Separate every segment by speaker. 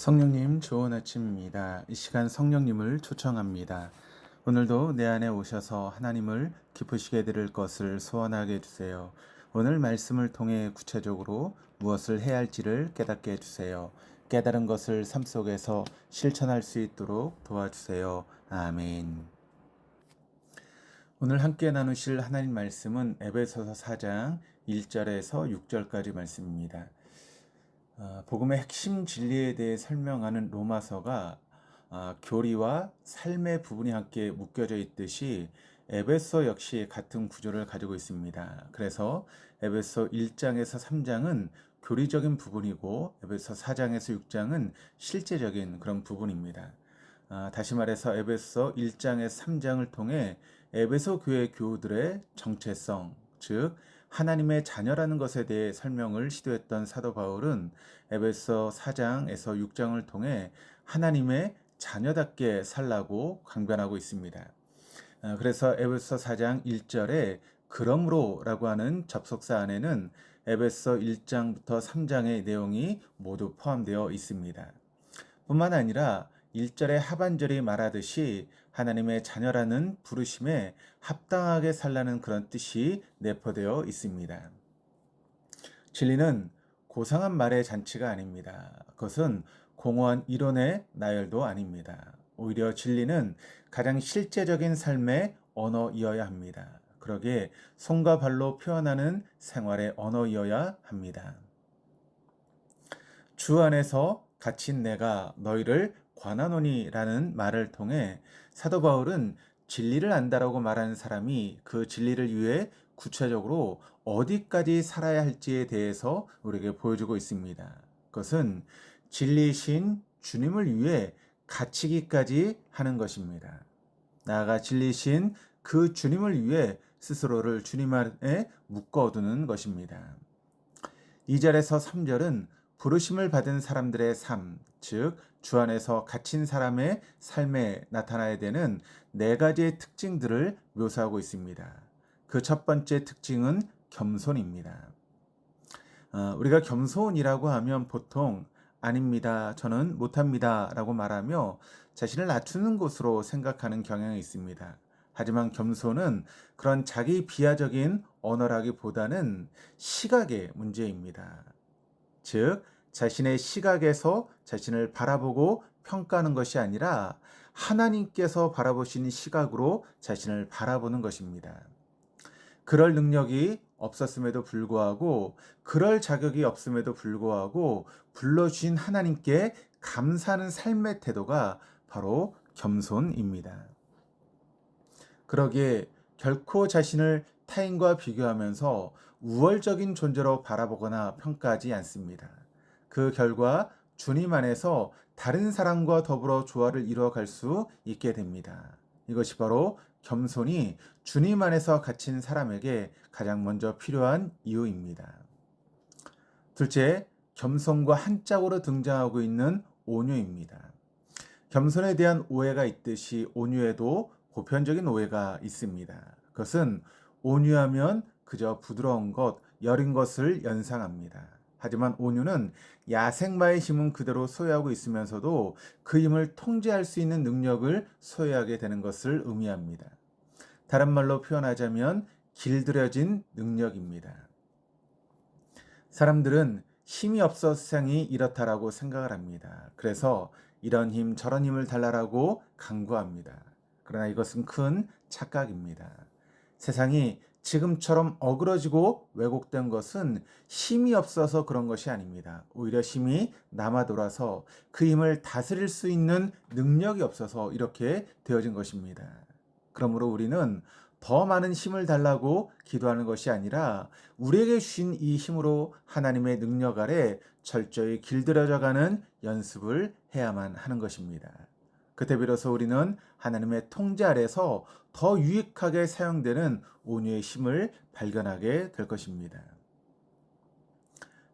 Speaker 1: 성령님 좋은 아침입니다. 이 시간 성령님을 초청합니다. 오늘도 내 안에 오셔서 하나님을 기쁘시게 드릴 것을 소원하게 해주세요. 오늘 말씀을 통해 구체적으로 무엇을 해야 할지를 깨닫게 해주세요. 깨달은 것을 삶 속에서 실천할 수 있도록 도와주세요. 아멘. 오늘 함께 나누실 하나님 말씀은 에베소서 4장 1절에서 6절까지 말씀입니다. 복음의 핵심 진리에 대해 설명하는 로마서가 교리와 삶의 부분이 함께 묶여져 있듯이 에베소 역시 같은 구조를 가지고 있습니다. 그래서 에베소 1장에서 3장은 교리적인 부분이고 에베소 4장에서 6장은 실제적인 그런 부분입니다. 다시 말해서 에베소 1장에서 3장을 통해 에베소 교회 교우들의 정체성, 즉 하나님의 자녀라는 것에 대해 설명을 시도했던 사도 바울은 에베소 4장에서 6장을 통해 하나님의 자녀답게 살라고 강변하고 있습니다. 그래서 에베소 4장 1절에 그러므로라고 하는 접속사 안에는 에베소 1장부터 3장의 내용이 모두 포함되어 있습니다. 뿐만 아니라 1절의 하반절이 말하듯이 하나님의 자녀라는 부르심에 합당하게 살라는 그런 뜻이 내포되어 있습니다. 진리는 고상한 말의 잔치가 아닙니다. 그것은 공허한 이론의 나열도 아닙니다. 오히려 진리는 가장 실제적인 삶의 언어이어야 합니다. 그러기에 손과 발로 표현하는 생활의 언어이어야 합니다. 주 안에서 갇힌 내가 너희를 관하노니라는 말을 통해 사도 바울은 진리를 안다라고 말하는 사람이 그 진리를 위해 구체적으로 어디까지 살아야 할지에 대해서 우리에게 보여주고 있습니다. 그것은 진리이신 주님을 위해 갇히기까지 하는 것입니다. 나아가 진리이신 그 주님을 위해 스스로를 주님 안에 묶어두는 것입니다. 2절에서 3절은 부르심을 받은 사람들의 삶, 즉 주 안에서 갇힌 사람의 삶에 나타나야 되는 네 가지의 특징들을 묘사하고 있습니다. 그 첫 번째 특징은 겸손입니다. 우리가 겸손이라고 하면 보통 아닙니다, 저는 못합니다 라고 말하며 자신을 낮추는 것으로 생각하는 경향이 있습니다. 하지만 겸손은 그런 자기 비하적인 언어라기보다는 시각의 문제입니다. 즉 자신의 시각에서 자신을 바라보고 평가하는 것이 아니라 하나님께서 바라보시는 시각으로 자신을 바라보는 것입니다. 그럴 능력이 없었음에도 불구하고 그럴 자격이 없음에도 불구하고 불러주신 하나님께 감사하는 삶의 태도가 바로 겸손입니다. 그러기에 결코 자신을 타인과 비교하면서 우월적인 존재로 바라보거나 평가하지 않습니다. 그 결과 주님 안에서 다른 사람과 더불어 조화를 이루어갈 수 있게 됩니다. 이것이 바로 겸손이 주님 안에서 갇힌 사람에게 가장 먼저 필요한 이유입니다. 둘째, 겸손과 한 짝으로 등장하고 있는 온유입니다. 겸손에 대한 오해가 있듯이 온유에도 보편적인 오해가 있습니다. 그것은 온유하면 그저 부드러운 것, 여린 것을 연상합니다. 하지만 온유는 야생마의 힘은 그대로 소유하고 있으면서도 그 힘을 통제할 수 있는 능력을 소유하게 되는 것을 의미합니다. 다른 말로 표현하자면 길들여진 능력입니다. 사람들은 힘이 없어 세상이 이렇다라고 생각을 합니다. 그래서 이런 힘 저런 힘을 달라라고 강구합니다. 그러나 이것은 큰 착각입니다. 세상이 지금처럼 어그러지고 왜곡된 것은 힘이 없어서 그런 것이 아닙니다. 오히려 힘이 남아 돌아서 그 힘을 다스릴 수 있는 능력이 없어서 이렇게 되어진 것입니다. 그러므로 우리는 더 많은 힘을 달라고 기도하는 것이 아니라 우리에게 주신 이 힘으로 하나님의 능력 아래 철저히 길들여져가는 연습을 해야만 하는 것입니다. 그때 비로소 우리는 하나님의 통제 아래서 더 유익하게 사용되는 온유의 힘을 발견하게 될 것입니다.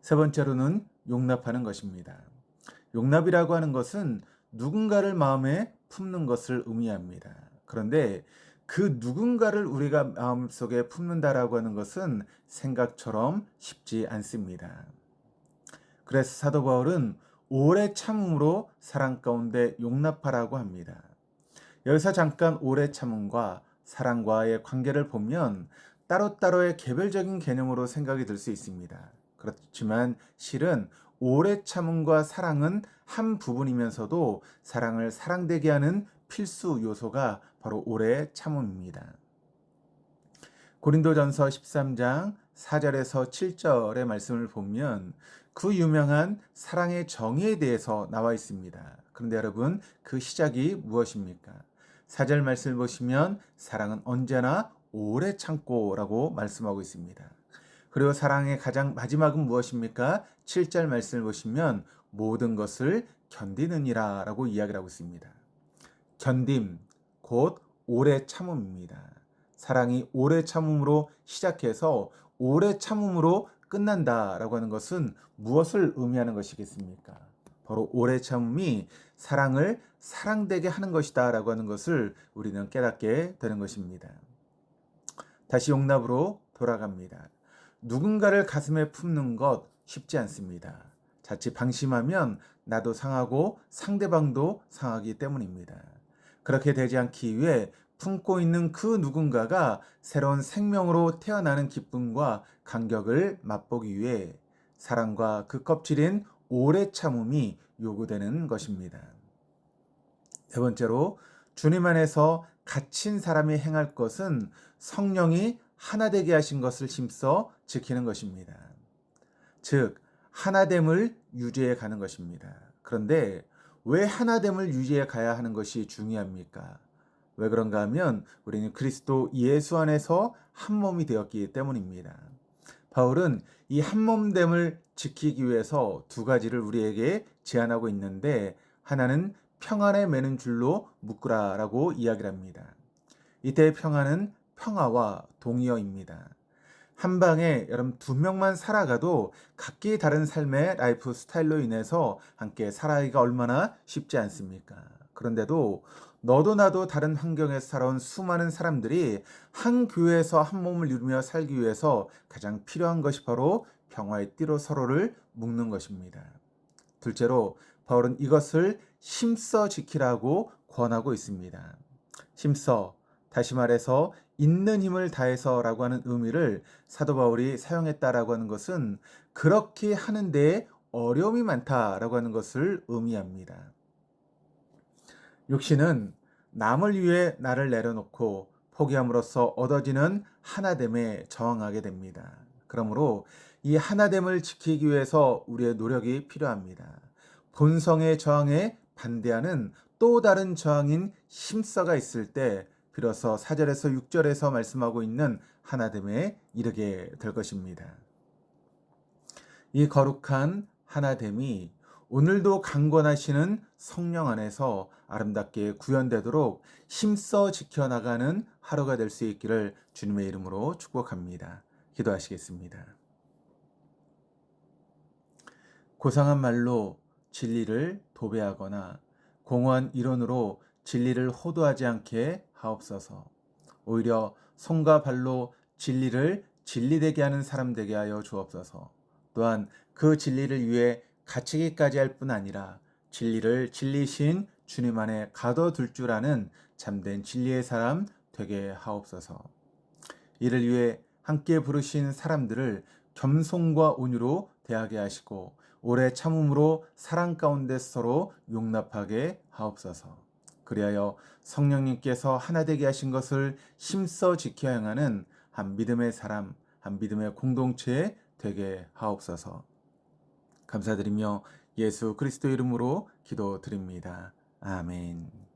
Speaker 1: 세 번째로는 용납하는 것입니다. 용납이라고 하는 것은 누군가를 마음에 품는 것을 의미합니다. 그런데 그 누군가를 우리가 마음속에 품는다라고 하는 것은 생각처럼 쉽지 않습니다. 그래서 사도 바울은 오래 참음으로 사랑 가운데 용납하라고 합니다. 여기서 잠깐 오래 참음과 사랑과의 관계를 보면 따로따로의 개별적인 개념으로 생각이 들 수 있습니다. 그렇지만 실은 오래 참음과 사랑은 한 부분이면서도 사랑을 사랑되게 하는 필수 요소가 바로 오래 참음입니다. 고린도전서 13장 4절에서 7절의 말씀을 보면 그 유명한 사랑의 정의에 대해서 나와 있습니다. 그런데 여러분, 그 시작이 무엇입니까? 4절 말씀을 보시면 사랑은 언제나 오래 참고라고 말씀하고 있습니다. 그리고 사랑의 가장 마지막은 무엇입니까? 7절 말씀을 보시면 모든 것을 견디느니라 라고 이야기를 하고 있습니다. 견딤, 곧 오래 참음입니다. 사랑이 오래 참음으로 시작해서 오래 참음으로 끝난다라고 하는 것은 무엇을 의미하는 것이겠습니까? 바로 오래 참음이 사랑을 사랑되게 하는 것이다라고 하는 것을 우리는 깨닫게 되는 것입니다. 다시 용납으로 돌아갑니다. 누군가를 가슴에 품는 것 쉽지 않습니다. 자칫 방심하면 나도 상하고 상대방도 상하기 때문입니다. 그렇게 되지 않기 위해 품고 있는 그 누군가가 새로운 생명으로 태어나는 기쁨과 감격을 맛보기 위해 사랑과 그 껍질인 오래 참음이 요구되는 것입니다. 네 번째로, 주님 안에서 갇힌 사람이 행할 것은 성령이 하나 되게 하신 것을 힘써 지키는 것입니다. 즉, 하나됨을 유지해 가는 것입니다. 그런데 왜 하나됨을 유지해 가야 하는 것이 중요합니까? 왜 그런가 하면 우리는 그리스도 예수 안에서 한 몸이 되었기 때문입니다. 바울은 이 한 몸됨을 지키기 위해서 두 가지를 우리에게 제안하고 있는데, 하나는 평안에 매는 줄로 묶으라라고 이야기를 합니다. 이때의 평안은 평화와 동의어입니다. 한 방에 여러분 두 명만 살아가도 각기 다른 삶의 라이프 스타일로 인해서 함께 살아가기가 얼마나 쉽지 않습니까? 그런데도 너도 나도 다른 환경에서 살아온 수많은 사람들이 한 교회에서 한 몸을 이루며 살기 위해서 가장 필요한 것이 바로 평화의 띠로 서로를 묶는 것입니다. 둘째로, 바울은 이것을 힘써 지키라고 권하고 있습니다. 힘써, 다시 말해서 있는 힘을 다해서라고 하는 의미를 사도 바울이 사용했다라고 하는 것은 그렇게 하는 데에 어려움이 많다라고 하는 것을 의미합니다. 육신은 남을 위해 나를 내려놓고 포기함으로써 얻어지는 하나됨에 저항하게 됩니다. 그러므로 이 하나됨을 지키기 위해서 우리의 노력이 필요합니다. 본성의 저항에 반대하는 또 다른 저항인 힘써가 있을 때 비로소 4절에서 6절에서 말씀하고 있는 하나됨에 이르게 될 것입니다. 이 거룩한 하나됨이 오늘도 강권하시는 성령 안에서 아름답게 구현되도록 힘써 지켜나가는 하루가 될 수 있기를 주님의 이름으로 축복합니다. 기도하시겠습니다. 고상한 말로 진리를 도배하거나 공허한 이론으로 진리를 호도하지 않게 하옵소서. 오히려 손과 발로 진리를 진리되게 하는 사람 되게 하여 주옵소서. 또한 그 진리를 위해 갇히기까지 할 뿐 아니라 진리를 진리신 주님 안에 가둬둘 줄 아는 참된 진리의 사람 되게 하옵소서. 이를 위해 함께 부르신 사람들을 겸손과 온유로 대하게 하시고 오래 참음으로 사랑 가운데 서로 용납하게 하옵소서. 그리하여 성령님께서 하나 되게 하신 것을 힘써 지켜 행하는 한 믿음의 사람, 한 믿음의 공동체 되게 하옵소서. 감사드리며 예수 그리스도 이름으로 기도드립니다. 아멘.